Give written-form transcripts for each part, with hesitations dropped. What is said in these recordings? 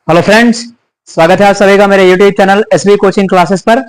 Hello friends, स्वागत है आप सभी का मेरे YouTube channel SB coaching classes पर।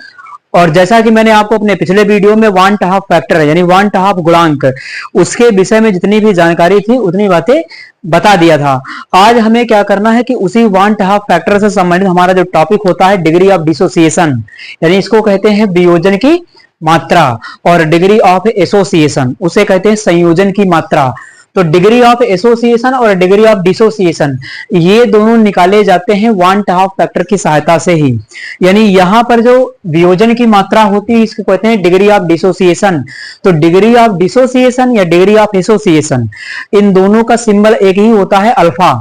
और जैसा कि मैंने आपको अपने पिछले वीडियो में वांट हाफ फैक्टर यानी वांट हाफ गुणांक उसके विषय में जितनी भी जानकारी थी उतनी बातें बता दिया था। आज हमें क्या करना है कि उसी वांट हाफ फैक्टर से संबंधित हमारा जो टॉपिक होता है डिग्री ऑफ डिसोसिएशन, यानी इसको कहते हैं वियोजन की मात्रा, और डिग्री ऑफ एसोसिएशन उसे कहते हैं संयोजन की मात्रा। तो डिग्री ऑफ एसोसिएशन और डिग्री ऑफ डिसोसिएशन ये दोनों निकाले जाते हैं वांट हाफ फैक्टर की सहायता से ही। यानी यहां पर जो वियोजन की मात्रा होती है इसको कहते हैं डिग्री ऑफ डिसोसिएशन। तो डिग्री ऑफ डिसोसिएशन या डिग्री ऑफ एसोसिएशन, इन दोनों का सिंबल एक ही होता है अल्फा।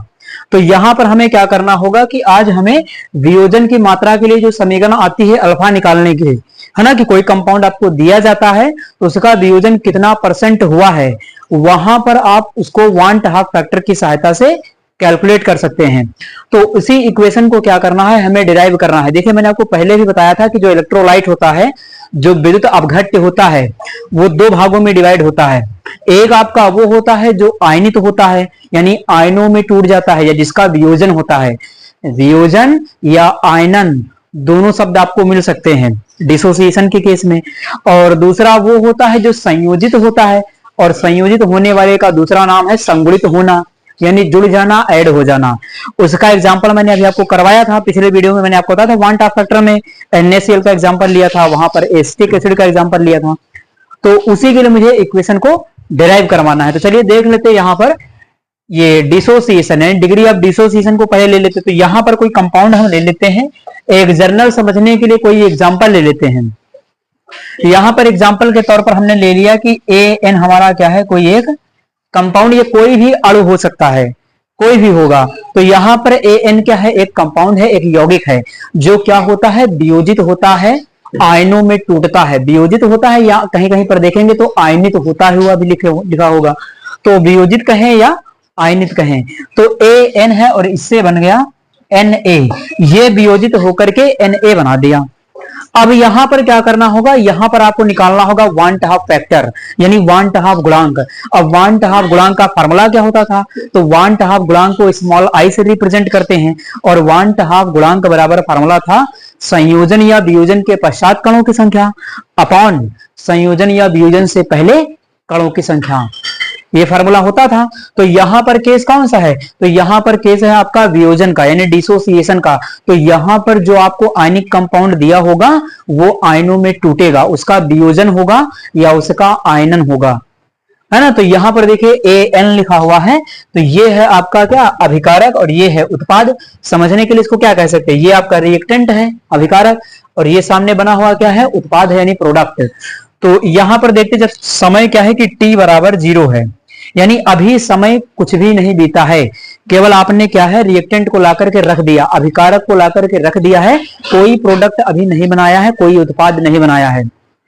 तो यहां पर हमें क्या करना होगा कि आज हमें वियोजन की मात्रा के लिए जो समीकरण आती है अल्फा निकालने के लिए, है ना, कि कोई कंपाउंड आपको दिया जाता है तो उसका वियोजन कितना परसेंट हुआ है, वहां पर आप उसको वांट हाफ फैक्टर की सहायता से कैलकुलेट कर सकते हैं। तो उसी इक्वेशन को क्या करना है, हमें डिराइव करना है। देखिए, मैंने आपको पहले भी बताया था कि जो इलेक्ट्रोलाइट होता है, जो विद्युत अपघट्य होता है, वो दो भागों में डिवाइड होता है। एक आपका वो होता है जो आयनित होता है, यानी आयनों में टूट जाता है, या जिसका वियोजन होता है। वियोजन या आयनन दोनों शब्द आपको मिल सकते हैं डिसोसिएशन के केस में। और दूसरा वो होता है जो संयोजित होता है, और संयोजित होने वाले का दूसरा नाम है संगुणित होना, यानी जुड़ जाना, ऐड हो जाना। उसका एग्जांपल मैंने अभी आपको करवाया था पिछले वीडियो में। मैंने आपको बताया था वांट हाफ फैक्टर में NaCl का एग्जांपल लिया था, वहां पर एसिटिक एसिड का एग्जांपल लिया था। तो उसी के लिए मुझे इक्वेशन को डिराइव करवाना है। तो चलिए देख लेते हैं। यहां पर ये डिसोसिएशन है, डिग्री ऑफ डिसोसिएशन को पहले ले लेते। तो यहां पर कोई कंपाउंड हम ले लेते हैं, एक जर्नल समझने के लिए कोई एग्जांपल ले लेते हैं। यहां पर एग्जांपल के तौर पर हमने ले लिया कि AN हमारा क्या है, कोई एक कंपाउंड, ये कोई भी अणु हो सकता है, कोई भी होगा। तो यहां पर AN क्या है, एक कंपाउंड है, एक यौगिक है, जो क्या होता है, वियोजित होता है, आयनों में टूटता है। वियोजित होता है, या कहीं कहीं पर देखेंगे तो आयनित होता हुआ भी लिखा होगा। तो वियोजित कहें या आयनित कहें, तो AN है और इससे बन गया Na, ये वियोजित होकर के Na बना दिया। अब यहां पर क्या करना होगा, यहां पर आपको निकालना होगा वांट हाफ फैक्टर, यानी वांट हाफ गुणांक। अब वांट हाफ गुणांक का फार्मूला क्या होता था, तो वांट हाफ गुणांक को स्मॉल आई से रिप्रेजेंट करते हैं, और वांट हाफ गुणांक बराबर फार्मूला था संयोजन या वियोजन के पश्चात कणों की संख्या अपॉन संयोजन या वियोजन से पहले कणों की संख्या, ये फार्मूला होता था। तो यहां पर केस कौन सा है, तो यहां पर केस है आपका वियोजन का, यानी डिसोसिएशन का। तो यहां पर जो आपको आयनिक कंपाउंड दिया होगा वो आयनों में टूटेगा, उसका वियोजन होगा या उसका आयनन होगा, है ना। तो यहां पर देखिए AN लिखा हुआ है, तो ये है आपका क्या, अभिकारक, और ये है उत्पाद। समझने के लिए इसको क्या कह सकते हैं, ये आपका रिएक्टेंट है अभिकारक, और ये सामने बना हुआ क्या है, उत्पाद है, यानी प्रोडक्ट। तो यहां पर देखते जब समय क्या है कि t बराबर 0 है, यानी अभी समय कुछ भी नहीं बीता है, केवल आपने क्या है, रिएक्टेंट को लाकर के रख दिया, अभिकारक को लाकर के रख दिया है, कोई प्रोडक्ट अभी नहीं बनाया है, कोई उत्पाद नहीं बनाया है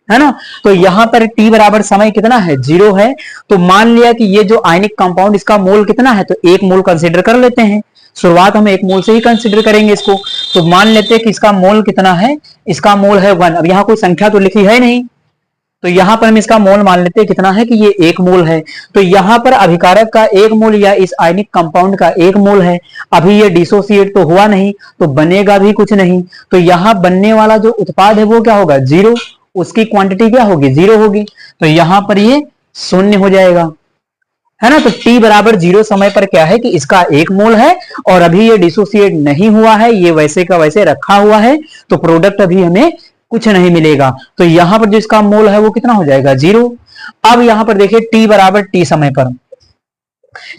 ना। तो यहां पर t बराबर समय कितना है, 0 है। तो मान लिया कि ये जो आयनिक कंपाउंड, इसका मोल कितना है, तो 1 मोल कंसीडर कर लेते हैं। शुरुआत हम 1 मोल से ही कंसीडर करेंगे इसको। तो मान लेते हैं कि इसका मोल कितना है, इसका मोल है 1। अब यहां कोई संख्या तो लिखी है नहीं, तो यहां पर हम इसका मोल मान लेते हैं कितना है कि ये 1 मोल है। तो यहां पर अभिकारक का 1 मोल या इस आयनिक कंपाउंड का 1 मोल है। अभी ये डिसोसिएट तो हुआ नहीं, तो बनेगा भी कुछ नहीं। तो यहां बनने वाला जो उत्पाद है वो क्या होगा, 0, उसकी क्वांटिटी क्या होगी, 0 होगी। तो यहां पर ये 0 हो जाएगा, है ना। तो t बराबर 0 समय पर क्या है कि इसका 1 मोल है, और अभी ये डिसोसिएट नहीं हुआ है, ये वैसे का वैसे रखा हुआ है, तो प्रोडक्ट अभी हमें कुछ नहीं मिलेगा। तो यहां पर जो इसका मोल है वो कितना हो जाएगा, 0। अब यहां पर देखिए t बराबर t समय पर,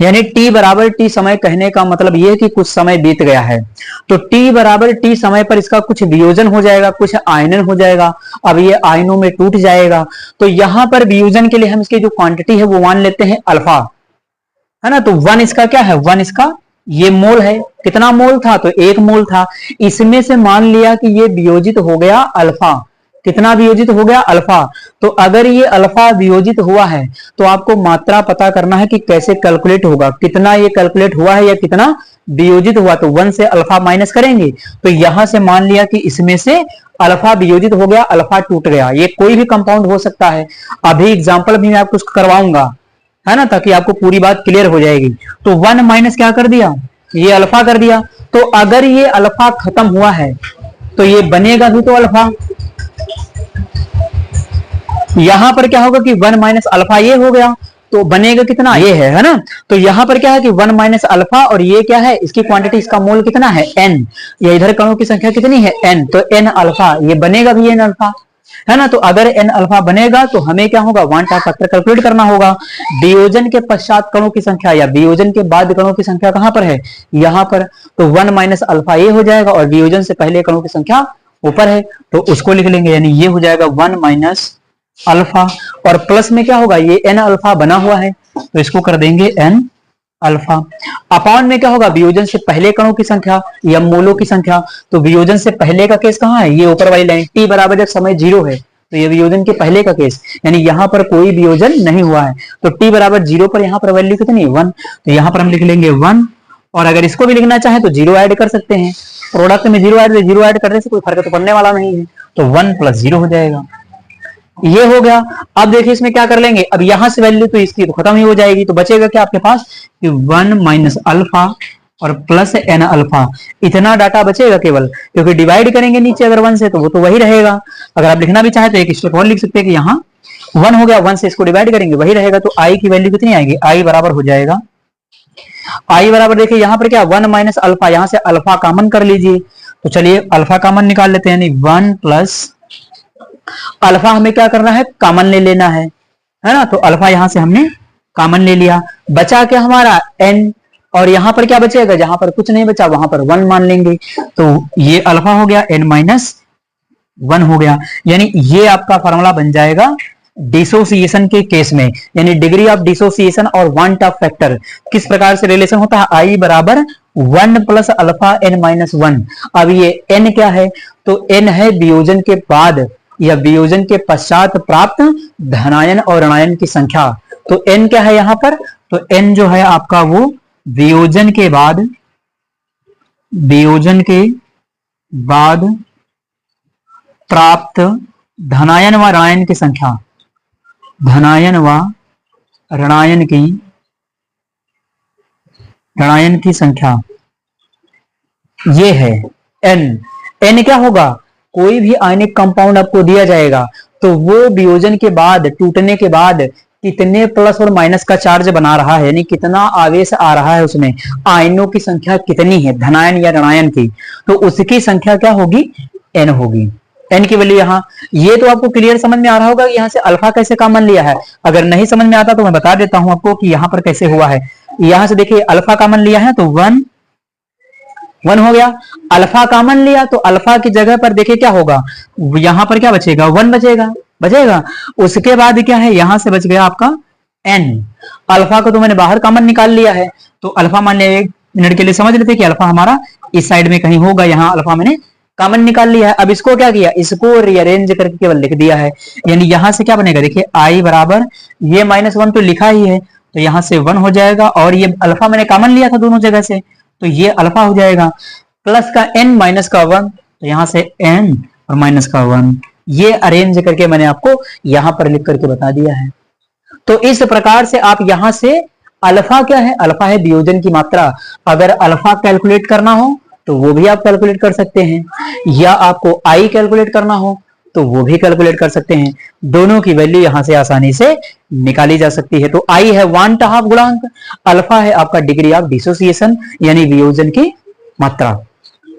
यानी t बराबर t समय कहने का मतलब ये है कि कुछ समय बीत गया है। तो t बराबर t समय पर इसका कुछ वियोजन हो जाएगा, कुछ आयनन हो जाएगा। अब ये आयनों में टूट जाएगा। तो यहां पर वियोजन के लिए हम इसकी जो क्वांटिटी है वो मान लेते हैं अल्फा, है ना। तो 1 इसका क्या है, 1 इसका ये मोल है। कितना मोल था, तो 1 मोल था। इसमें से मान लिया कि ये वियोजित हो गया अल्फा। कितना वियोजित हो गया, अल्फा। तो अगर ये अल्फा वियोजित हुआ है तो आपको मात्रा पता करना है कि कैसे कैलकुलेट होगा, कितना ये कैलकुलेट हुआ है या कितना वियोजित हुआ। तो 1 से अल्फा माइनस करेंगे, तो यहां से मान लिया कि इसमें से अल्फा वियोजित हो गया, अल्फा टूट गया। ये कोई भी कंपाउंड हो सकता है। अभी एग्जांपल भी मैं आपको करवाऊंगा, है ना, ताकि आपको पूरी बात क्लियर हो जाएगी। तो 1 माइनस क्या कर दिया, ये अल्फा कर दिया। तो अगर ये अल्फा खत्म हुआ है तो ये बनेगा भी तो अल्फा। यहां पर क्या होगा कि 1 माइनस अल्फा ये हो गया, तो बनेगा कितना, ये है ना। तो यहां पर क्या है कि 1 माइनस अल्फा, और ये क्या है, इसकी क्वांटिटी, इसका मोल कितना है n, ये इधर कणों की संख्या कितनी है n, तो n अल्फा, ये बनेगा भी n अल्फा, है ना। तो अगर n अल्फा बनेगा तो हमें क्या होगा, वन टाइप फैक्टर कैलकुलेट करना होगा। वियोजन के पश्चात कणों की संख्या या वियोजन के बाद कणों की संख्या कहां पर है, यहां पर। तो 1 माइनस अल्फा ये हो जाएगा, और वियोजन से पहले कणों की संख्या ऊपर है तो उसको लिख लेंगे, यानी ये हो जाएगा 1 माइनस अल्फा, और प्लस में क्या होगा, ये n अल्फा बना हुआ है तो इसको कर देंगे n अल्फा। अपॉन में क्या होगा, वियोजन से पहले कणों की संख्या या मोलों की संख्या। तो वियोजन से पहले का केस कहां है, ये ऊपर वाली लाइन, t बराबर जब समय 0 है तो ये वियोजन के पहले का केस, यानी यहां पर कोई वियोजन नहीं हुआ है। तो t बराबर 0 पर यहां पर वैल्यू कितनी, 1, तो यहां पर हम लिख लेंगे 1। और अगर इसको भी लिखना चाहे तो 0 ऐड कर सकते हैं, प्रोडक्ट में 0 ऐड करने से कोई फर्क तो पड़ने वाला नहीं है, तो 1 + 0 हो जाएगा। ये हो गया। अब देखिए इसमें क्या कर लेंगे, अब यहां से वैल्यू तो इसकी तो खत्म ही हो जाएगी, तो बचेगा क्या आपके पास कि 1 माइनस अल्फा और प्लस n अल्फा, इतना डाटा बचेगा केवल, क्योंकि डिवाइड करेंगे नीचे अगर 1 से तो वो तो वही रहेगा। अगर आप लिखना भी चाहे तो एक स्टेप और लिख सकते हैं कि यहाँ 1 हो गया, 1 से इसको डिवाइड करेंगे वही रहेगा, तो i की वैल्यू कितनी आएगी, i बराबर हो जाएगा, i बराबर देखिए यहाँ पर क्या 1 माइनस अल्फा, यहां से अल्फा कॉमन कर लीजिए, तो चलिए अल्फा कॉमन निकाल लेते हैं, यानी 1 प्लस अल्फा हमें क्या करना है, कॉमन ले लेना है ना। तो अल्फा यहां से हमने कॉमन ले लिया, बचा क्या हमारा n, और यहां पर क्या बचेगा, जहां पर कुछ नहीं बचा वहां पर 1 मान लेंगे, तो ये अल्फा हो गया, n माइनस 1 हो गया। यानी ये आपका फॉर्मूला बन जाएगा डिसोसिएशन के केस में, यानी डिग्री ऑफ डिसोसिएशन और वांट ऑफ फैक्टर किस प्रकार से रिलेशन होता है, i बराबर 1 प्लस अल्फा n माइनस 1। अब ये n क्या है, तो n है वियोजन के बाद या वियोजन के पश्चात प्राप्त धनायन और ऋणायन की संख्या। तो n क्या है यहां पर, तो n जो है आपका वो वियोजन के बाद प्राप्त धनायन व ऋणायन की संख्या, धनायन व ऋणायन की संख्या, ये है n। n क्या होगा, कोई भी आयनिक कंपाउंड आपको दिया जाएगा तो वो वियोजन के बाद, टूटने के बाद कितने प्लस और माइनस का चार्ज बना रहा है, यानी कितना आवेश आ रहा है उसमें, आयनों की संख्या कितनी है धनायन या ऋणायन की, तो उसकी संख्या क्या होगी, n होगी। n की वैल्यू यहाँ, ये तो आपको क्लियर समझ में आ रहा होगा कि यहाँ से अल्फा कैसे कॉमन लिया है। अगर नहीं समझ में आता तो मैं बता देता हूं आपको कि यहाँ पर कैसे हुआ है। यहां से देखिए अल्फा कॉमन लिया है तो 1 हो गया, अल्फा कॉमन लिया तो अल्फा की जगह पर देखिए क्या होगा, यहां पर क्या बचेगा, 1 बचेगा। उसके बाद क्या है, यहां से बच गया आपका n। अल्फा को तो मैंने बाहर कॉमन निकाल लिया है, तो अल्फा मान लिया, 1 मिनट के लिए समझ लेते कि अल्फा हमारा इस साइड में कहीं होगा, यहाँ अल्फा मैंने कॉमन निकाल लिया है। अब इसको क्या किया, इसको रीअरेंज करके केवल लिख दिया है, यानी यहां से क्या बनेगा, देखिए i बराबर ये -1 तो लिखा ही है, तो यहां से 1 हो जाएगा, और ये अल्फा मैंने कॉमन लिया था दोनों जगह से, तो ये अल्फा हो जाएगा, प्लस का n माइनस का 1, तो यहां से n और माइनस का 1, ये अरेंज करके मैंने आपको यहां पर लिख करके बता दिया है। तो इस प्रकार से आप यहां से अल्फा क्या है, अल्फा है वियोजन की मात्रा। अगर अल्फा कैलकुलेट करना हो तो वो भी आप कैलकुलेट कर सकते हैं, या आपको आई कैलकुलेट करना हो तो वो भी कैलकुलेट कर सकते हैं। दोनों की वैल्यू यहां से आसानी से निकाली जा सकती है। तो आई है वांट हाफ गुणांक, अल्फा है आपका डिग्री ऑफ डिसोसिएशन यानी वियोजन की मात्रा।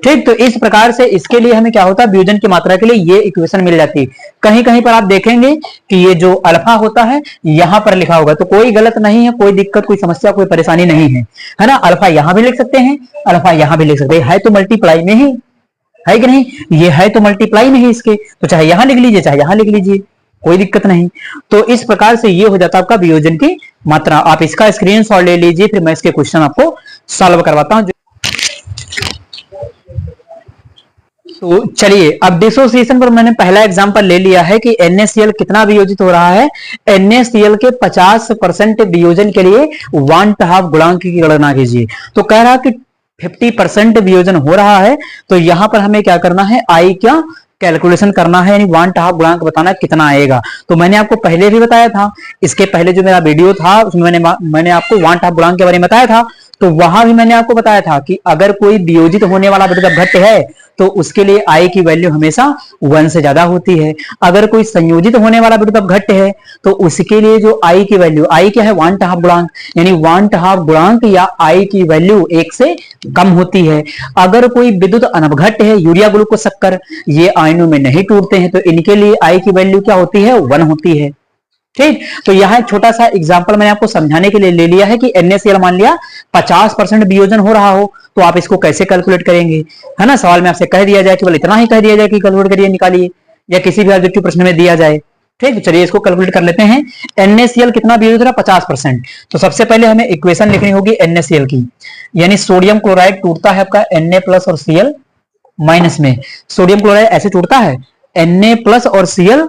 ठीक, तो इस प्रकार से इसके लिए हमें क्या होता है, वियोजन की मात्रा के लिए ये इक्वेशन मिल जाती है। कहीं कहीं पर आप देखेंगे कि ये जो अल्फा होता है यहां पर लिखा होगा, तो कोई गलत नहीं है, कोई दिक्कत, कोई समस्या, कोई परेशानी नहीं है ना। अल्फा यहां भी लिख सकते हैं, अल्फा यहां भी लिख सकते हैं, है तो मल्टीप्लाई में ही, है कि नहीं, ये है तो मल्टीप्लाई में ही इसके, तो चाहे यहां लिख लीजिए चाहे यहां लिख लीजिए, कोई दिक्कत नहीं। तो इस प्रकार से ये हो जाता है आपका वियोजन की मात्रा। आप इसका स्क्रीनशॉट ले लीजिए, फिर मैं इसके क्वेश्चन आपको सॉल्व करवाता हूं। तो चलिए, अब डिसोसिएशन पर मैंने पहला एग्जांपल ले लिया है कि NaCl कितना वियोजित हो रहा है। NaCl के 50% वियोजन के लिए वांट हाफ गुणांक की गणना कीजिए। तो कह रहा कि 50% वियोजन हो रहा है, तो यहां पर हमें क्या करना है, आई क्या कैलकुलेशन करना है, यानी वांट हाफ गुणांक बताना कितना आएगा। तो मैंने आपको पहले भी बताया था, इसके पहले जो मेरा वीडियो था उसमें मैंने आपको वांट हाफ गुणांक के बारे में बताया था। तो वहां भी मैंने आपको बताया था कि अगर कोई वियोजित होने वाला विद्युत अपघट्य है तो उसके लिए आई की वैल्यू हमेशा 1 से ज्यादा होती है। अगर कोई संयोजित होने वाला विद्युत अपघट्य है तो उसके लिए जो आई की वैल्यू, आई क्या है 1/2 गुणांक, यानी 1/2 गुणांक या आई की वैल्यू 1 से कम होती है। अगर कोई विद्युत अनवघट्य है, यूरिया ग्लूकोज शक्कर, ये आयनों में नहीं टूटते हैं तो इनके लिए आई की वैल्यू क्या होती है 1 होती है। ठीक, तो यहां एक छोटा सा एग्जांपल मैंने आपको समझाने के लिए ले लिया है कि NaCl मान लिया 50% वियोजन हो रहा हो तो आप इसको कैसे कैलकुलेट करेंगे, है ना। सवाल में आपसे कह दिया जाए, केवल इतना ही कह दिया जाए कि कैलकुलेट करिए, निकालिए, या किसी भी ऑब्जेक्टिव प्रश्न में दिया जाए। ठीक, चलिए इसको कैलकुलेट कर लेते हैं। NaCl कितना वियोजन है 50%। तो सबसे पहले हमें इक्वेशन लिखनी होगी NaCl की, यानी सोडियम क्लोराइड टूटता है आपका Na+ और Cl- में। सोडियम क्लोराइड ऐसे टूटता है Na+ और Cl-,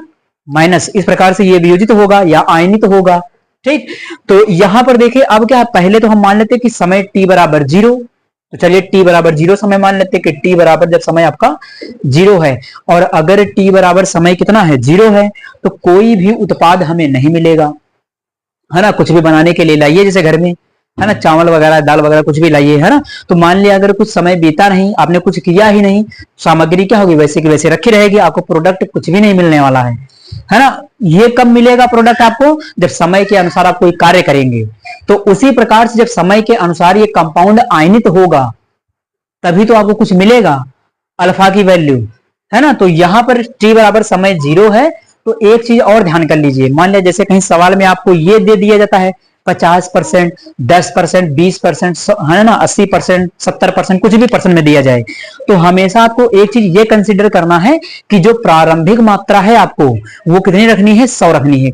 इस प्रकार से ये वियोजित होगा या आयनित होगा। ठीक, तो यहां पर देखिए अब क्या, पहले तो हम मान लेते हैं कि समय t बराबर 0। तो चलिए t बराबर 0 समय मान लेते हैं कि t बराबर जब समय आपका 0 है, और अगर t बराबर समय कितना है 0 है तो कोई भी उत्पाद हमें नहीं मिलेगा, है ना। कुछ भी बनाने के लिए लाइए, जैसे घर में, है ना, चावल वगैरह दाल वगैरह कुछ भी लाइए, है ना। तो मान लिया अगर कुछ समय बीता नहीं, आपने कुछ किया ही नहीं, सामग्री क्या होगी वैसे की वैसे रखी रहेगी, आपको प्रोडक्ट कुछ भी नहीं मिलने वाला है ना। ये कब मिलेगा प्रोडक्ट आपको, जब समय के अनुसार आप कोई कार्य करेंगे। तो उसी प्रकार से जब समय के अनुसार ये कंपाउंड आयनित होगा तभी तो आपको कुछ मिलेगा, अल्फा की वैल्यू, है ना। तो यहां पर t बराबर समय 0 है। तो एक चीज और ध्यान कर लीजिए, मान लिया जैसे कहीं सवाल में आपको ये दे दिया जाता है 50%, 10%, 20%, है ना, 80%, 70%, कुछ भी परसेंट में दिया जाए, तो हमेशा आपको एक चीज ये कंसीडर करना है कि जो प्रारंभिक मात्रा है आपको वो कितनी रखनी है, 100 रखनी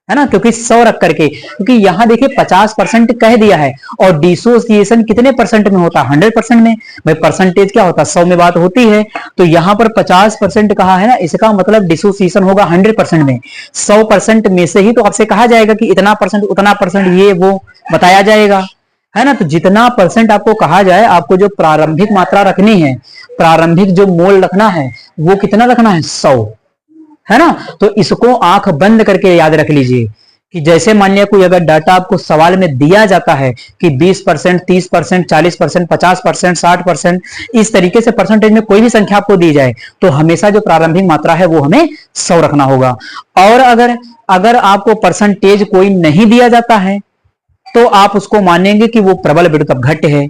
है ना। क्योंकि 100 रख करके, क्योंकि यहां देखिए 50% कह दिया है और डिसोसिएशन कितने परसेंट में होता है 100% में। भाई परसेंटेज क्या होता है 100 में बात होती है, तो यहां पर 50% कहा है ना, इसका मतलब डिसोसिएशन होगा 100% में। 100% में से ही तो आपसे कहा जाएगा कि इतना परसेंट उतना परसेंट ये वो बताया जाएगा, है ना। तो जितना परसेंट आपको कहा जाए, आपको जो प्रारंभिक मात्रा रखनी है, प्रारंभिक जो मोल रखना है वो कितना रखना है 100, है ना। तो इसको आंख बंद करके याद रख लीजिए कि जैसे मान लिया कोई अगर डाटा आपको सवाल में दिया जाता है कि 20%, 30%, 40%, 50%, 60%, इस तरीके से परसेंटेज में कोई भी संख्या आपको दी जाए तो हमेशा जो प्रारंभिक मात्रा है वो हमें 100 रखना होगा। और अगर आपको परसेंटेज कोई नहीं दिया जाता है तो आप उसको मानेंगे कि वो प्रबल विद्युत अपघट्य है,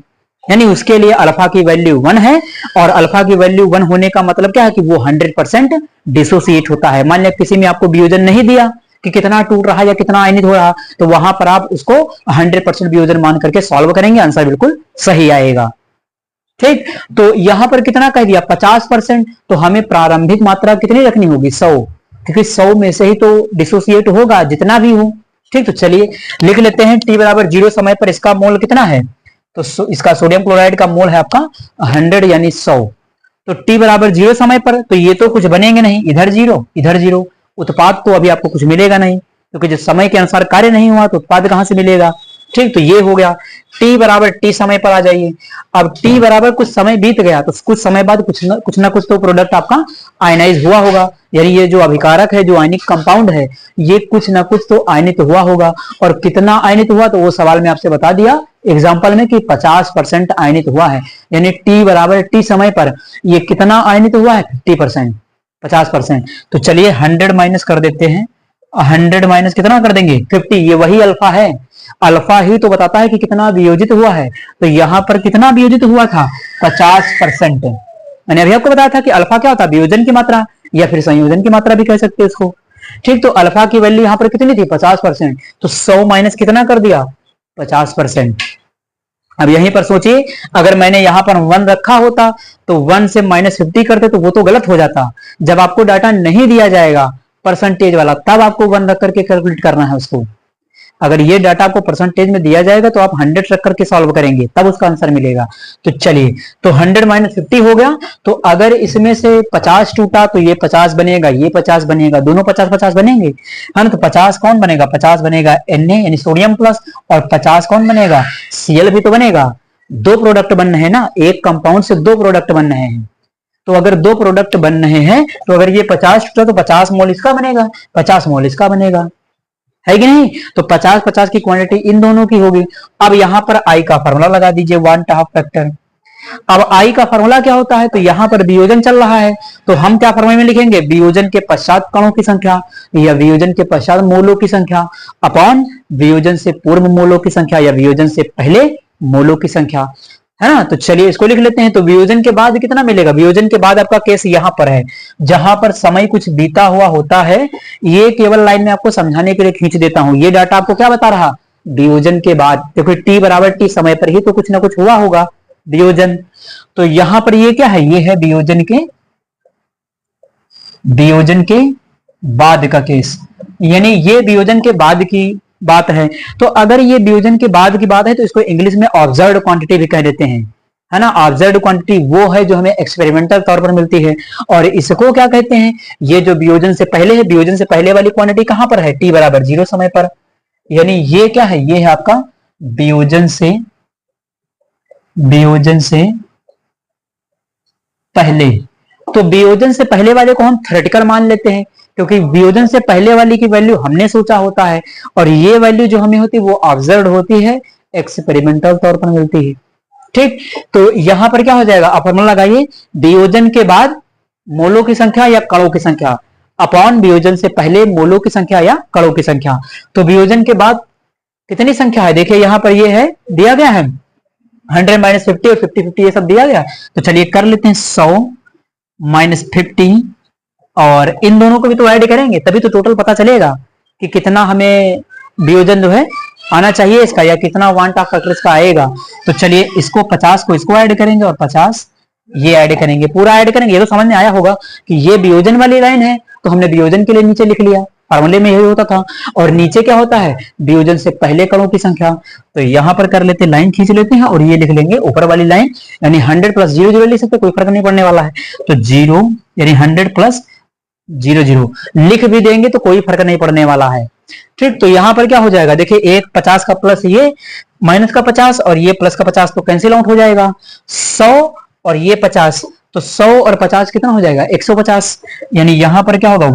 यानी उसके लिए अल्फा की वैल्यू 1 है। और अल्फा की वैल्यू 1 होने का मतलब क्या है कि वो 100% डिसोसिएट होता है। मान लिया किसी में आपको वियोजन नहीं दिया कि कितना टूट रहा या कितना आयनित हो रहा, तो वहां पर आप उसको 100% वियोजन मान करके सॉल्व करेंगे, आंसर बिल्कुल सही आएगा। ठीक, तो यहां पर कितना कह दिया 50%, तो हमें प्रारंभिक मात्रा कितनी रखनी होगी 100, क्योंकि 100 में से ही तो डिसोसिएट होगा जितना भी हो। ठीक, तो चलिए लिख लेते हैं t बराबर 0 समय पर इसका मोल कितना है, तो इसका सोडियम क्लोराइड का मोल है आपका 100 यानी 100। तो t बराबर 0 समय पर तो ये तो कुछ बनेंगे नहीं, इधर 0 इधर 0, उत्पाद तो अभी आपको कुछ मिलेगा नहीं, क्योंकि जब समय के अनुसार कार्य नहीं हुआ तो उत्पाद कहां से मिलेगा। ठीक, तो ये हो गया। t बराबर t समय पर आ जाइए। अब t बराबर कुछ समय बीत गया तो कुछ समय बाद कुछ ना कुछ तो प्रोडक्ट आपका आयनाइज हुआ होगा, यानी ये जो अभिकारक है, जो आयनिक कंपाउंड है, ये कुछ ना कुछ तो आयनित हुआ होगा। और कितना आयनित हुआ तो वो सवाल में आपसे बता दिया एग्जाम्पल में कि 50% आयनित हुआ है, यानी t बराबर t समय पर ये कितना आयनित हुआ है 50%, 50%। तो चलिए 100 माइनस कर देते हैं, 100 माइनस कितना कर देंगे 50, ये वही अल्फा है, अल्फा ही तो बताता है कि कितना वियोजित हुआ है। तो यहां पर कितना वियोजित हुआ था 50%। मैंने अभी आपको बताया था कि अल्फा क्या होता है वियोजन की मात्रा या फिर संयोजन की मात्रा भी कह सकते हैं इसको। ठीक, तो अल्फा की वैल्यू यहां पर कितनी थी 50%, तो 100 माइनस कितना कर दिया 50%। अब यहीं पर सोचिए अगर मैंने यहां पर 1 रखा होता तो 1 से -50 करते तो वो तो गलत हो जाता। जब आपको डाटा नहीं दिया जाएगा परसेंटेज वाला तब आपको 1 रख करके कैलकुलेट करना है उसको। अगर ये डाटा आपको परसेंटेज में दिया जाएगा तो आप 100 रख करके सॉल्व करेंगे तब उसका आंसर मिलेगा। तो चलिए, तो 100 माइनस 50 हो गया। तो अगर इसमें से 50 टूटा तो ये 50 बनेगा, ये 50 बनेगा, दोनों 50-50 बनेंगे, है ना। तो 50 कौन बनेगा 50 बनेगा Na यानी सोडियम प्लस, और 50 कौन बनेगा Cl भी तो बनेगा। दो प्रोडक्ट बन रहे हैं ना, एक कंपाउंड से दो प्रोडक्ट बन रहे हैं। तो अगर दो प्रोडक्ट बन रहे हैं तो अगर ये 50 टूटा तो 50 मोल इसका बनेगा, 50 मोल इसका बनेगा। है कि नहीं? तो 50-50 की क्वांटिटी इन दोनों की होगी। अब यहां पर आई का फॉर्मूला लगा दीजिए, 1/2 फैक्टर। अब आई का फॉर्मूला क्या होता है? तो यहां पर वियोजन चल रहा है, तो हम क्या फॉर्मूले में लिखेंगे? वियोजन के पश्चात कणों की संख्या या वियोजन के पश्चात मोलों की संख्या अपॉन वियोजन से पूर्व मोलों की संख्या या वियोजन से पहले मोलों की संख्या, है ना? तो चलिए इसको लिख लेते हैं। तो वियोजन के बाद कितना मिलेगा? वियोजन के बाद आपका केस यहां पर है, जहां पर समय कुछ बीता हुआ होता है। ये केवल लाइन में आपको समझाने के लिए खींच देता हूं। ये डाटा आपको क्या बता रहा? वियोजन के बाद देखो t बराबर t समय पर ही तो कुछ ना कुछ हुआ होगा वियोजन। तो यहां पर ये क्या है? ये है वियोजन के बाद का केस, यानी ये वियोजन के बाद की बात है। तो अगर ये वियोजन के बाद की बात है तो इसको इंग्लिश में ऑब्जर्व्ड क्वांटिटी भी कह देते हैं, है ना? ऑब्जर्व्ड क्वांटिटी वो है जो हमें एक्सपेरिमेंटल तौर पर मिलती है। और इसको क्या कहते हैं? ये जो वियोजन से पहले है, वियोजन से पहले वाली क्वांटिटी कहां पर है? t बराबर 0 समय पर, यानी ये क्या है? ये है आपका वियोजन से पहले। तो वियोजन से पहले वाले को हम थ्योरेटिकल मान लेते हैं, क्योंकि वियोजन से पहले वाली की वैल्यू हमने सोचा होता है और ये वैल्यू जो हमें होती है वो ऑब्जर्व होती है, एक्सपेरिमेंटल तौर पर मिलती है। ठीक, तो यहां पर क्या हो जाएगा? आप फॉर्मूला लगाइए, वियोजन के बाद मोलों की संख्या या कणों की संख्या अपॉन वियोजन से पहले मोलों की संख्या या कणों की संख्या। तो वियोजन के बाद कितनी संख्या है? देखिए यहां पर ये है, दिया गया है 100 - 50 और 50-50 ये सब दिया गया। तो चलिए कर लेते हैं 100 - 50 और इन दोनों को भी तो ऐड करेंगे, तभी तो टोटल पता चलेगा कि कितना हमें वियोजन जो है आना चाहिए इसका, या कितना 1/2 फैक्टर इसका आएगा। तो चलिए इसको 50 को इसको ऐड करेंगे और 50 ये ऐड करेंगे, पूरा ऐड करेंगे। ये तो समझ में आया होगा कि ये वियोजन वाली लाइन है, तो हमने वियोजन के लिए नीचे लिख लिया, फार्मूले में यही होता था। और नीचे क्या होता है? वियोजन से पहले कणों की संख्या। तो यहां पर कर लेते हैं, लाइन खींच लेते हैं और ये लिख लेंगे ऊपर वाली लाइन, यानी 100 + 0 लिख सकते, कोई फर्क नहीं पड़ने वाला है। तो 0 यानी 100 + 0 लिख भी देंगे तो कोई फर्क नहीं पड़ने वाला है। ठीक, तो यहां पर क्या हो जाएगा? देखिए एक 50 का प्लस ये माइनस का 50 और ये प्लस का 50 तो कैंसिल आउट हो जाएगा। 100 और ये 50, तो 100 और 50 कितना हो जाएगा? 150, यानी यहां पर क्या होगा?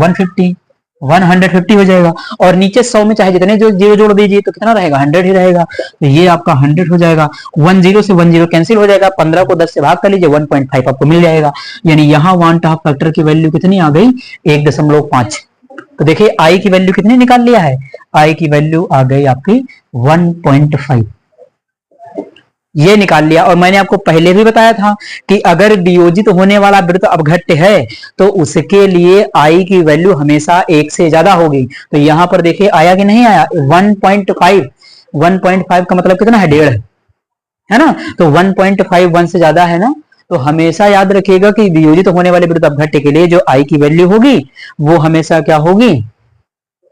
150 हो जाएगा। और नीचे 100 में चाहे जितने जो जीरो जोड़ दीजिए तो कितना रहेगा? 100 ही रहेगा। तो ये आपका 100 हो जाएगा। 10 से 10 कैंसिल हो जाएगा, 15 को 10 से भाग कर लीजिए, 1.5 आपको मिल जाएगा। यानी यहाँ 1/2 फैक्टर की वैल्यू कितनी आ गई? 1.5। तो देखिए आई की वैल्यू कितनी निकाल लिया है? आई की वैल्यू आ गई आपकी 1.5, ये निकाल लिया। और मैंने आपको पहले भी बताया था कि अगर वियोजित होने वाला वृत्त अपघट्य है तो उसके लिए आई की वैल्यू हमेशा 1 से ज्यादा होगी। तो यहां पर देखिए आया कि नहीं आया? 1.5 का मतलब कितना है? 1.5 है ना? तो 1.5 1 से ज्यादा है ना, तो हमेशा याद रखिएगा कि वियोजित होने वाले वृत्त अपघट्य के लिए जो आई की वैल्यू होगी वो हमेशा क्या होगी?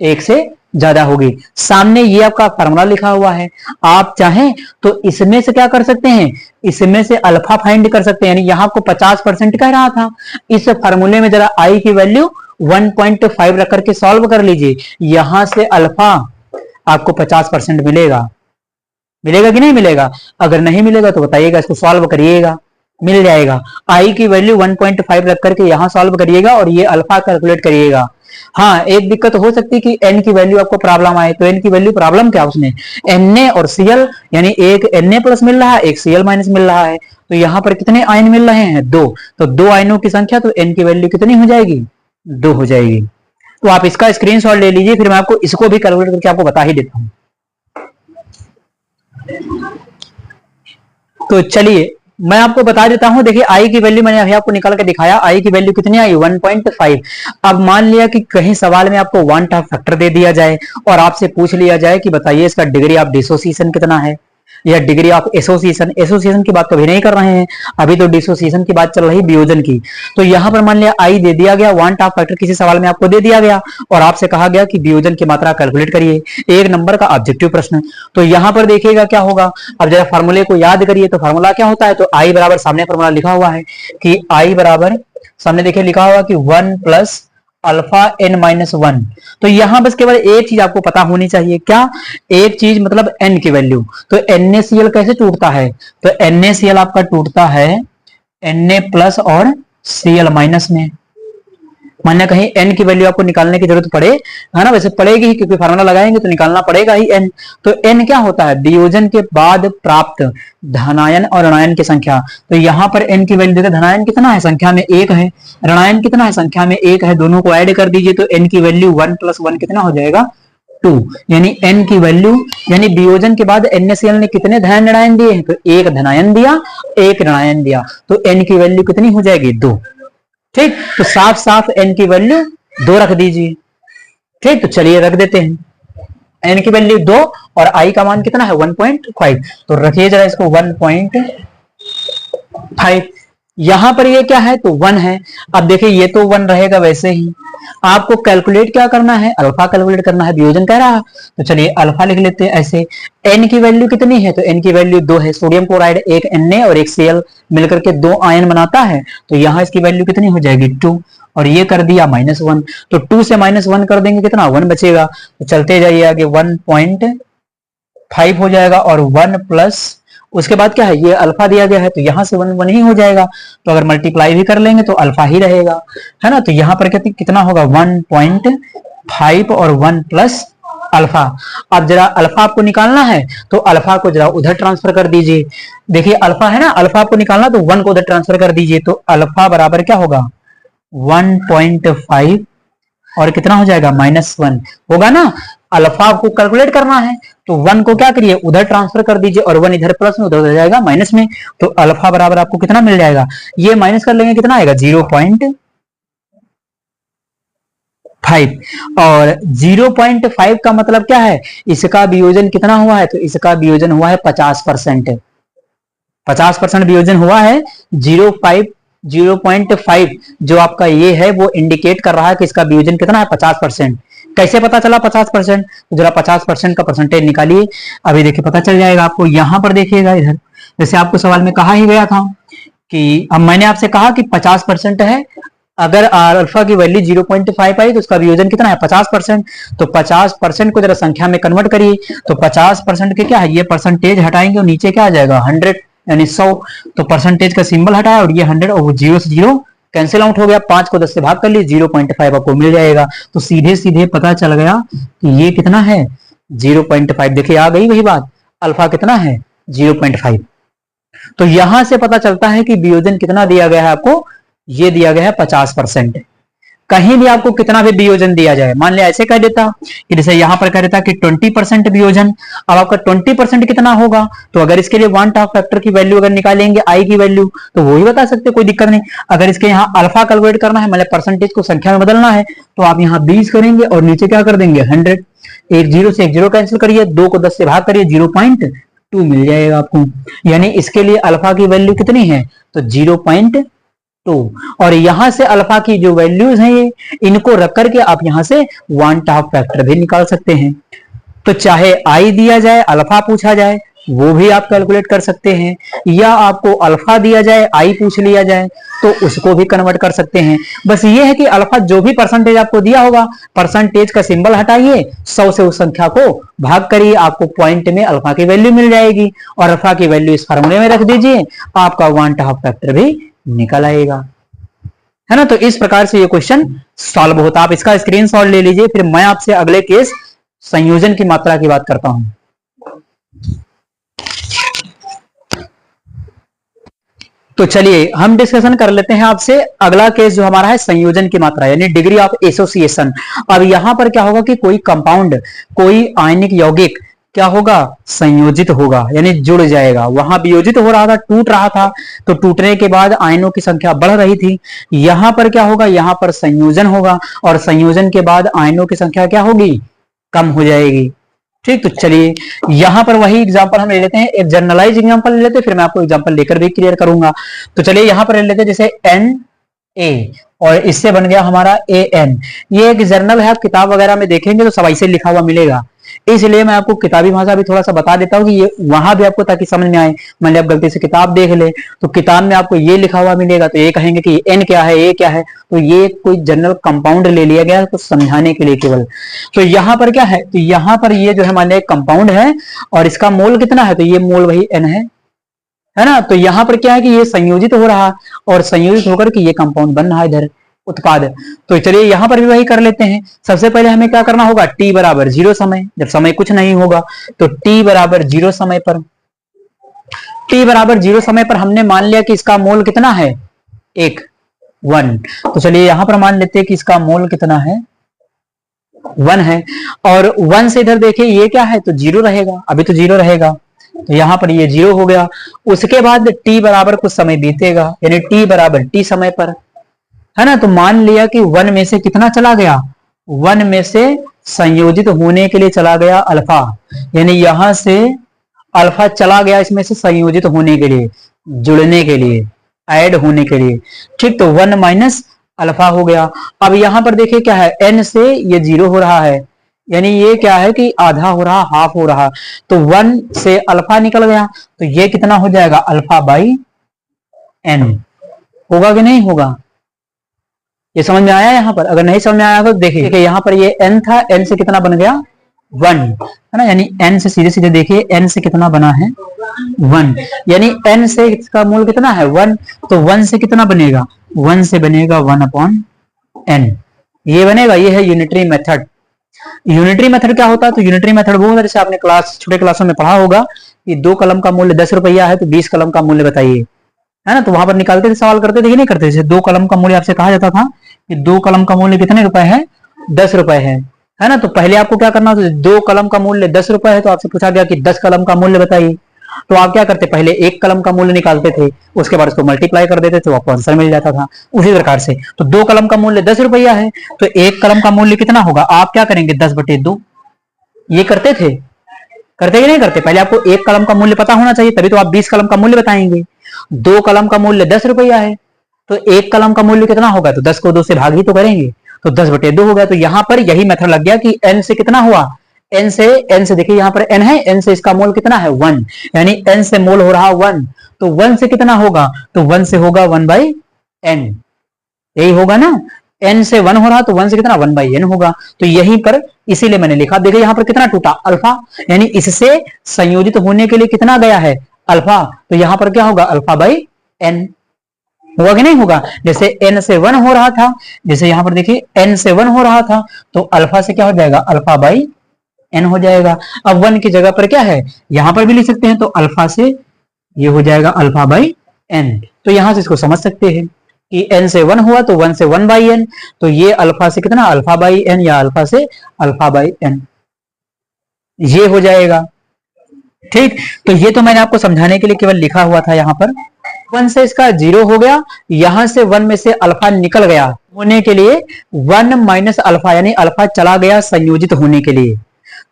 1 से ज्यादा होगी। सामने ये आपका फार्मूला लिखा हुआ है, आप चाहें तो इसमें से क्या कर सकते हैं? इसमें से अल्फा फाइंड कर सकते हैं। यानी यहां आपको 50% कह रहा था, इस फार्मूले में जरा आई की वैल्यू 1.5 रख करके सॉल्व कर लीजिए, यहां से अल्फा आपको 50% मिलेगा। मिलेगा कि नहीं मिलेगा? अगर नहीं मिलेगा तो बताइएगा, इसको सॉल्व करिएगा, मिल जाएगा। आई की वैल्यू 1.5 रख करके यहां सॉल्व करिएगा और ये अल्फा कैलकुलेट करिएगा। हाँ, एक दिक्कत हो सकती है कि एन की वैल्यू आपको प्रॉब्लम आए, तो एन की वैल्यू प्रॉब्लम क्या उसने? Na और Cl, यानी एक Na प्लस मिल रहा है, एक Cl माइनस मिल रहा है। तो यहां पर कितने आयन मिल रहे हैं? 2। तो 2 आयनों की संख्या, तो एन की वैल्यू कितनी हो जाएगी? 2 हो जाएगी। तो आप इसका स्क्रीनशॉट ले लीजिए, फिर मैं आपको इसको भी कैलकुलेट करके आपको बता ही देता हूं। तो चलिए मैं आपको बता देता हूं। देखिए आई की वैल्यू मैंने अभी आपको निकाल के दिखाया, आई की वैल्यू कितनी आई? 1.5। अब मान लिया कि कहीं सवाल में आपको 1/2 फैक्टर दे दिया जाए और आपसे पूछ लिया जाए कि बताइए इसका डिग्री ऑफ डिसोसिएशन कितना है या डिग्री ऑफ एसोसिएशन। एसोसिएशन की बात कभी नहीं कर रहे हैं, अभी तो डिसोसिएशन की बात चल रही वियोजन की। तो यहां पर मान लिया आई दे दिया गया, 1/2 फैक्टर किसी सवाल में आपको दे दिया गया और आपसे कहा गया कि वियोजन की मात्रा कैलकुलेट करिए, 1 नंबर का ऑब्जेक्टिव प्रश्न। तो यहां पर देखिएगा क्या होगा। अब जरा फार्मूले को याद करिए, तो फार्मूला क्या होता है? तो आई बराबर, सामने फार्मूला लिखा हुआ है कि आई बराबर, सामने देखिए लिखा हुआ कि 1 + अल्फा n - 1। तो यहां बस केवल एक चीज आपको पता होनी चाहिए, क्या? एक चीज मतलब n की वैल्यू। तो NaCl कैसे टूटता है? तो NaCl आपका टूटता है Na+ और Cl- में। मान लिया कहीं n की वैल्यू आपको निकालने की जरूरत पड़े, है ना, वैसे पड़ेगी ही क्योंकि फार्मूला लगाएंगे तो निकालना पड़ेगा ही n। तो n क्या होता है, वियोजन के बाद प्राप्त धनायन और ऋणायन की संख्या। तो यहाँ पर n की वैल्यू देखिए, धनायन कितना है, संख्या में 1 है, ऋणायन कितना है, संख्या में 1 है, दोनों को ऐड कर दीजिए तो n की वैल्यू 1 + 1 कितना हो जाएगा 2। यानी n की वैल्यू, यानी वियोजन के बाद NaCl ने कितने धनायन ऋणायन दिए हैं, तो 1 धनायन दिया 1 ऋणायन दिया, तो n की वैल्यू कितनी हो जाएगी 2। ठीक, तो साफ साफ n की वैल्यू 2 रख दीजिए। ठीक, तो चलिए रख देते हैं n की वैल्यू 2 और i का मान कितना है 1.5, तो रखिए जरा इसको 1.5। यहां पर ये क्या है, तो 1 है। अब देखिए ये तो 1 रहेगा, वैसे ही आपको कैलकुलेट क्या करना है, अल्फा कैलकुलेट करना है, वियोजन कह रहा है। तो चलिए अल्फा लिख लेते हैं ऐसे। n की वैल्यू कितनी है, तो n की वैल्यू 2 है, सोडियम क्लोराइड एक Na और एक Cl मिलकर के 2 आयन बनाता है, तो यहाँ इसकी वैल्यू कितनी हो जाएगी 2, और ये कर दिया -1, तो 2 से -1 कर देंगे कितना 1 बचेगा। तो चलते जाइए आगे 1.5 हो जाएगा, और 1 प्लस उसके बाद क्या है, ये अल्फा दिया गया है तो यहां से 1 1 ही हो जाएगा, तो अगर मल्टीप्लाई भी कर लेंगे तो अल्फा ही रहेगा, है ना। तो यहां पर कितना होगा 1.5 और 1 प्लस अल्फा। अब जरा अल्फा आपको निकालना है तो अल्फा को जरा उधर ट्रांसफर कर दीजिए। देखिए अल्फा है ना, अल्फा आपको निकालना तो 1 को उधर ट्रांसफर कर दीजिए, तो अल्फा बराबर क्या होगा 1.5 और कितना हो जाएगा -1 होगा ना। अल्फा आपको कैलकुलेट करना है तो 1 को क्या करिए उधर ट्रांसफर कर दीजिए, और 1 इधर प्लस में उधर हो जाएगा माइनस में, तो अल्फा बराबर आपको कितना मिल जाएगा, ये माइनस कर लेंगे कितना आएगा 0.5, और 0.5 का मतलब क्या है, इसका वियोजन कितना हुआ है, तो इसका वियोजन हुआ है 50%, 50% वियोजन हुआ है। 0.5 जो आपका ये है वो इंडिकेट कर रहा है कि इसका वियोजन कितना है 50%। कैसे पता चला 50%, तो जरा 50% का परसेंटेज निकालिए, अभी देखिए पता चल जाएगा आपको। यहां पर देखिएगा इधर, जैसे आपको सवाल में कहा ही गया था कि अब मैंने आपसे कहा कि 50% है, अगर अल्फा की वैल्यू 0.5 आई तो उसका वियोजन कितना है 50%, तो 50% को जरा संख्या में कन्वर्ट करिए, तो 50% के क्या है, ये परसेंटेज हटाएंगे और नीचे क्या आ जाएगा 100 यानी 100, तो परसेंटेज का सिंबल हटाया और ये 100 और वो 0 से 0 कैंसिल आउट हो गया, 5 को 10 से भाग कर लिए 0.5 आपको मिल जाएगा। तो सीधे सीधे पता चल गया कि ये कितना है 0.5। देखिए आ गई वही बात, अल्फा कितना है 0.5। तो यहां से पता चलता है कि वियोजन कितना दिया गया है आपको, ये दिया गया है 50%। कहीं भी आपको कितना भी वियोजन दिया जाए, मान लिया ऐसे कह देता कि जैसे यहां पर कह देता कि 20% वियोजन, अब आपका 20% कितना होगा, तो अगर इसके लिए वन टॉप फैक्टर की वैल्यू अगर निकालेंगे आई की वैल्यू तो वो ही बता सकते, कोई दिक्कत नहीं। अगर इसके यहाँ अल्फा कैलकुलेट करना है, मतलब परसेंटेज को संख्या में बदलना है, तो आप यहाँ 20 करेंगे और नीचे क्या कर देंगे 100, एक जीरो से एक जीरो कैंसिल करिए, 2 को 10 से भाग करिए 0.2 मिल जाएगा आपको। यानी इसके लिए अल्फा की वैल्यू कितनी है, तो 0.2, और यहां से अल्फा की जो वैल्यूज हैं ये इनको रख करके आप यहां से वन टॉप फैक्टर भी निकाल सकते हैं। तो चाहे आई दिया जाए अल्फा पूछा जाए वो भी आप कैलकुलेट कर सकते हैं, या आपको अल्फा दिया जाए आई पूछ लिया जाए तो उसको भी कन्वर्ट कर सकते हैं। बस ये है कि अल्फा जो भी परसेंटेज आपको दिया होगा, परसेंटेज का सिंबल हटाइए, 100 से उस संख्या को भाग करिए, आपको पॉइंट में अल्फा की वैल्यू मिल जाएगी, और अल्फा की वैल्यू इस फार्मूले में रख दीजिए, आपका वन टॉप फैक्टर भी निकल आएगा, है ना। तो इस प्रकार से ये क्वेश्चन सॉल्व होता। आप इसका स्क्रीनशॉट ले लीजिए, फिर मैं आपसे अगले केस संयोजन की मात्रा की बात करता हूं। तो चलिए हम डिस्कशन कर लेते हैं आपसे अगला केस जो हमारा है संयोजन की मात्रा यानी डिग्री ऑफ एसोसिएशन। अब यहां पर क्या होगा कि कोई कंपाउंड, कोई आयनिक यौगिक क्या होगा संयोजित होगा, यानी जुड़ जाएगा। वहां वियोजित हो रहा था, टूट रहा था, तो टूटने के बाद आयनों की संख्या बढ़ रही थी। यहां पर क्या होगा, यहां पर संयोजन होगा, और संयोजन के बाद आयनों की संख्या क्या होगी, कम हो जाएगी। ठीक, तो चलिए यहां पर वही एग्जांपल हम ले लेते हैं, एक जनरलाइज एग्जांपल ले लेते हैं, फिर मैं आपको एग्जांपल लेकर भी क्लियर करूंगा। तो चलिए यहां पर ले लेते हैं जैसे Na और इससे बन गया हमारा An। ये एक जर्नल है, आप किताब वगैरह में देखेंगे तो सब ऐसे लिखा हुआ मिलेगा, इसलिए मैं आपको किताबी भाषा भी थोड़ा सा बता देता हूँ कि ये वहां भी आपको ताकि समझ में आए। मान लिया आप गलती से किताब देख ले तो किताब में आपको ये लिखा हुआ मिलेगा, तो ये कहेंगे कि एन क्या है, ये क्या है, तो ये कोई जनरल कंपाउंड ले लिया गया कुछ समझाने के लिए केवल। तो यहाँ पर क्या है, तो यहाँ पर ये जो है मान लिया कंपाउंड है और इसका मोल कितना है, तो ये मोल वही एन है ना। तो यहाँ पर क्या है कि ये संयोजित हो रहा और संयोजित होकर के ये कंपाउंड बन रहा है इधर, उत्पाद। तो चलिए यहां पर भी वही कर लेते हैं। सबसे पहले हमें क्या करना होगा, t बराबर 0 समय, जब समय कुछ नहीं होगा तो t बराबर 0 समय पर, t बराबर 0 समय पर हमने मान लिया कि इसका मोल कितना है, 1 तो चलिए यहां पर मान लेते हैं कि इसका मोल कितना है, 1 है। और 1 से इधर देखिए ये क्या है, तो 0 रहेगा, अभी तो 0 रहेगा, तो यहां पर ये 0 हो गया। उसके बाद t बराबर कुछ समय बीतेगा, यानी t बराबर t समय पर, है ना। तो मान लिया कि 1 में से कितना चला गया, 1 में से संयोजित होने के लिए चला गया अल्फा, यानी यहां से अल्फा चला गया इसमें से संयोजित होने के लिए, जुड़ने के लिए, ऐड होने के लिए, ठीक। तो 1 माइनस अल्फा हो गया। अब यहां पर देखिए क्या है, n से ये 0 हो रहा है, यानी ये क्या है कि आधा हो रहा, हाफ हो रहा, तो 1 से अल्फा निकल गया, तो ये कितना हो जाएगा, अल्फा बाई n। होगा कि नहीं होगा, ये समझ में आया यहाँ पर? अगर नहीं समझ में आया तो देखिए यहाँ पर ये n था, n से कितना बन गया, 1, है ना। यानी n से सीधे सीधे देखिए n से कितना बना है, 1, यानी n से इसका मूल कितना है, 1, तो 1 से कितना बनेगा, 1 से बनेगा 1/n, ये बनेगा। ये है यूनिटरी मेथड। यूनिटरी मेथड क्या होता है, तो यूनिटरी मेथड वो होता है, जैसे आपने छोटे क्लासों में पढ़ा होगा कि 2 कलम का मूल्य 10 रुपया है तो 20 कलम का मूल्य बताइए, है ना। तो वहां पर निकालते थे, सवाल करते थे कि नहीं करते थे। 2 कलम का मूल्य आपसे कहा जाता था कि 2 कलम का मूल्य कितने रुपए है, 10 रुपए है ना। तो पहले आपको क्या करना था, 2 कलम का मूल्य 10 रुपए है तो आपसे पूछा गया कि 10 कलम का मूल्य बताइए, तो आप क्या करते, पहले 1 कलम का मूल्य निकालते थे, उसके बाद उसको मल्टीप्लाई कर देते थे, तो आपको आंसर मिल जाता था। उसी प्रकार से तो 2 कलम का मूल्य 10 रुपया है तो 1 कलम का मूल्य कितना होगा, आप क्या करेंगे, 10/2। ये करते थे, करते कि नहीं करते? पहले आपको 1 कलम का मूल्य पता होना चाहिए, तभी तो आप 20 कलम का मूल्य बताएंगे। 2 कलम का मूल्य 10 रुपया है तो 1 कलम का मूल्य कितना होगा, तो 10 को 2 से भाग ही तो करेंगे, तो 10/2 हो गया। तो यहां पर यही मेथड लग गया कि n से कितना हुआ, n से देखिए यहां पर n है, n से इसका मोल कितना है, 1, यानी n से मोल हो रहा 1, तो 1 से कितना होगा, तो 1 से होगा 1/n, यही होगा ना। n से 1 हो रहा तो 1 से कितना, 1/n होगा। तो यहीं पर इसीलिए मैंने लिखा, देखिए यहां पर कितना टूटा, अल्फा, यानी इससे संयोजित होने के लिए कितना गया है, अल्फा, तो यहां पर क्या होगा, अल्फा बाई n, होगा कि नहीं होगा। जैसे n से 1 हो रहा था, जैसे यहां पर देखिए n से 1 हो रहा था तो अल्फा से क्या हो जाएगा, अल्फा बाई n हो जाएगा। अब 1 की जगह पर क्या है, यहां पर भी लिख सकते हैं, तो अल्फा से ये हो जाएगा अल्फा बाई n। तो यहां से इसको समझ सकते हैं कि n से 1 हुआ तो 1 से 1/n, तो ये अल्फा से कितना, अल्फा बाई n, या अल्फा से अल्फा बाई n, ये हो जाएगा, ठीक। तो ये तो मैंने आपको समझाने के लिए केवल लिखा हुआ था। यहां पर 1 से इसका 0 हो गया, यहां से 1 में से अल्फा निकल गया, होने के लिए 1 माइनस अल्फा, यानी अल्फा चला गया संयोजित होने के लिए।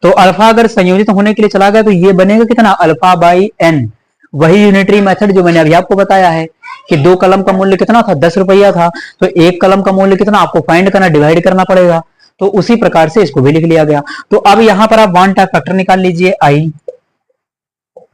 तो अल्फा अगर संयोजित होने के लिए चला गया तो ये बनेगा कितना, अल्फा बाई n। वही यूनिटरी मेथड जो मैंने अभी आपको बताया है कि 2 कलम का मूल्य कितना था, 10 रुपया था, तो 1 कलम का मूल्य कितना आपको फाइंड करना, डिवाइड करना पड़ेगा, तो उसी प्रकार से इसको भी लिख लिया गया। तो अब यहां पर आप वन टाइप फैक्टर निकाल लीजिए, आई।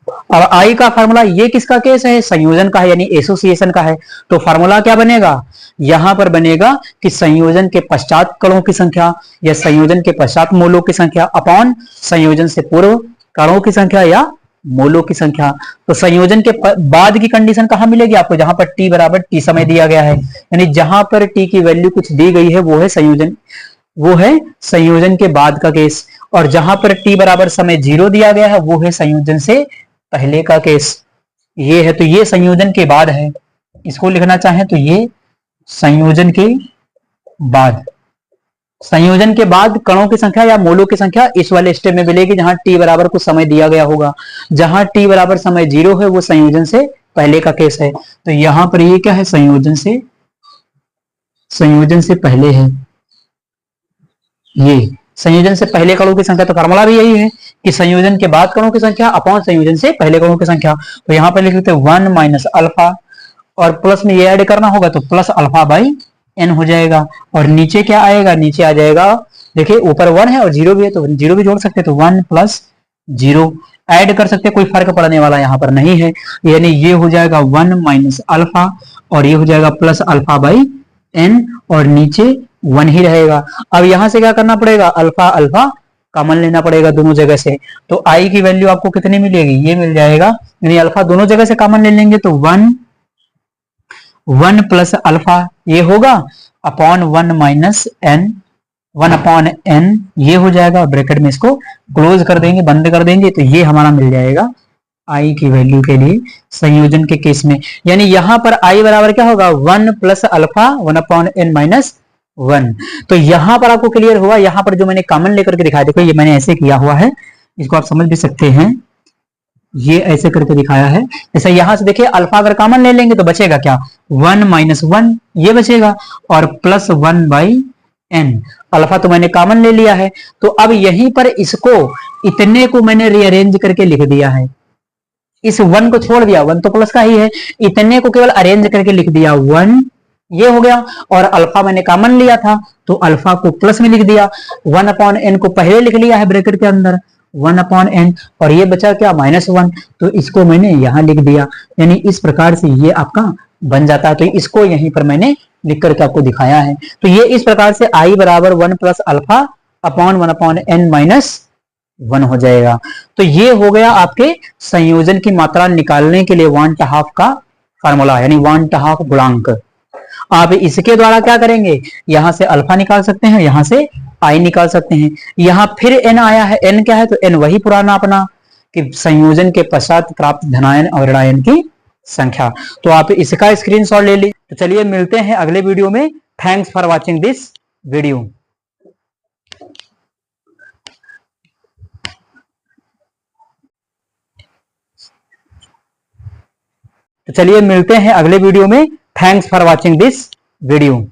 अब आई का फार्मूला, ये किसका केस है, संयोजन का है, यानी एसोसिएशन का है। तो फार्मूला क्या बनेगा, यहां पर बनेगा कि संयोजन के पश्चात कणों की संख्या या संयोजन के पश्चात मोलों की संख्या अपॉन संयोजन से पूर्व कणों की संख्या या मोलों की संख्या। तो संयोजन के बाद की कंडीशन कहां मिलेगी आपको, जहां पर t बराबर t समय दिया गया है, यानी जहां पर t की वैल्यू कुछ दी गई है वो है संयोजन, वो है संयोजन के बाद का केस। और जहां पर t बराबर समय 0 दिया गया है वो है संयोजन से पहले का केस, ये है। तो ये संयोजन के बाद है, इसको लिखना चाहें तो ये संयोजन के बाद, संयोजन के बाद कणों की संख्या या मोलों की संख्या इस वाले स्टेप में मिलेगी जहां t बराबर कुछ समय दिया गया होगा। जहां t बराबर समय 0 है वो संयोजन से पहले का केस है। तो यहां पर ये क्या है, संयोजन से पहले है, ये संयोजन से पहले कणों की संख्या। तो फार्मूला भी यही है कि संयोजन के बाद कणों की संख्या अपॉन संयोजन से पहले कणों की संख्या। तो यहां पर लिख लेते हैं 1 माइनस अल्फा, और प्लस में ये ऐड करना होगा तो प्लस अल्फा बाई n हो जाएगा। और नीचे क्या आएगा, नीचे आ जाएगा, देखिए ऊपर 1 है और 0 भी है तो 0 भी जोड़ सकते हैं, तो 1 प्लस 0 ऐड कर सकते हैं, कोई फर्क पड़ने वाला यहाँ पर नहीं है, यानी ये हो जाएगा 1 माइनस अल्फा और ये हो जाएगा प्लस अल्फा बाई n, और नीचे 1 ही रहेगा। अब यहां से क्या करना पड़ेगा, अल्फा अल्फा कॉमन लेना पड़ेगा दोनों जगह से। तो आई की वैल्यू आपको कितनी मिलेगी, ये मिल जाएगा, यानी अल्फा दोनों जगह से कॉमन ले लेंगे तो 1 प्लस अल्फा ये होगा, upon 1 minus n, 1 upon n ये हो जाएगा, और ब्रैकेट में इसको क्लोज कर देंगे, बंद कर देंगे, तो ये हमारा मिल जाएगा आई की वैल्यू के लिए संयोजन के केस में। यानी यहां पर आई बराबर क्या होगा 1 plus alpha 1 upon n minus 1। तो यहां पर आपको क्लियर हुआ, यहां पर जो मैंने कॉमन लेकर के दिखाया, देखो ये मैंने ऐसे किया हुआ है, इसको आप समझ भी सकते हैं, ये ऐसे करके दिखाया है। जैसे यहां से देखिए अल्फा अगर कॉमन ले लेंगे तो बचेगा क्या 1 माइनस 1 ये बचेगा, और प्लस 1 बाई एन, अल्फा तो मैंने कॉमन ले लिया है। तो अब यहीं पर इसको इतने को मैंने रीअरेंज करके लिख दिया है, इस 1 को छोड़ दिया, 1 तो प्लस का ही है, इतने को केवल अरेंज करके लिख दिया 1 ये हो गया, और अल्फा मैंने कॉमन लिया था तो अल्फा को प्लस में लिख दिया, 1 अपॉन एन को पहले लिख लिया है ब्रैकेट के अंदर 1 अपॉन एन, और ये बचा क्या -1, तो इसको मैंने यहां लिख दिया। यानी इस प्रकार से ये आपका बन जाता है। तो इसको यहीं पर मैंने लिख करके आपको दिखाया है। तो ये इस प्रकार से आई बराबर 1 plus alpha upon 1 upon n minus 1 हो जाएगा। तो ये हो गया आपके संयोजन की मात्रा निकालने के लिए 1/2 का फार्मूला, यानी 1/2 गुणांक। आप इसके द्वारा क्या करेंगे, यहां से अल्फा निकाल सकते हैं, यहां से आई निकाल सकते हैं। यहां फिर एन आया है, एन क्या है, तो एन वही पुराना अपना कि संयोजन के पश्चात प्राप्त धनायन और ऋणायन की संख्या। तो आप इसका स्क्रीनशॉट ले लीजिए। तो चलिए मिलते हैं अगले वीडियो में। Thanks for watching this video. तो चलिए मिलते हैं अगले वीडियो में। Thanks for watching this video.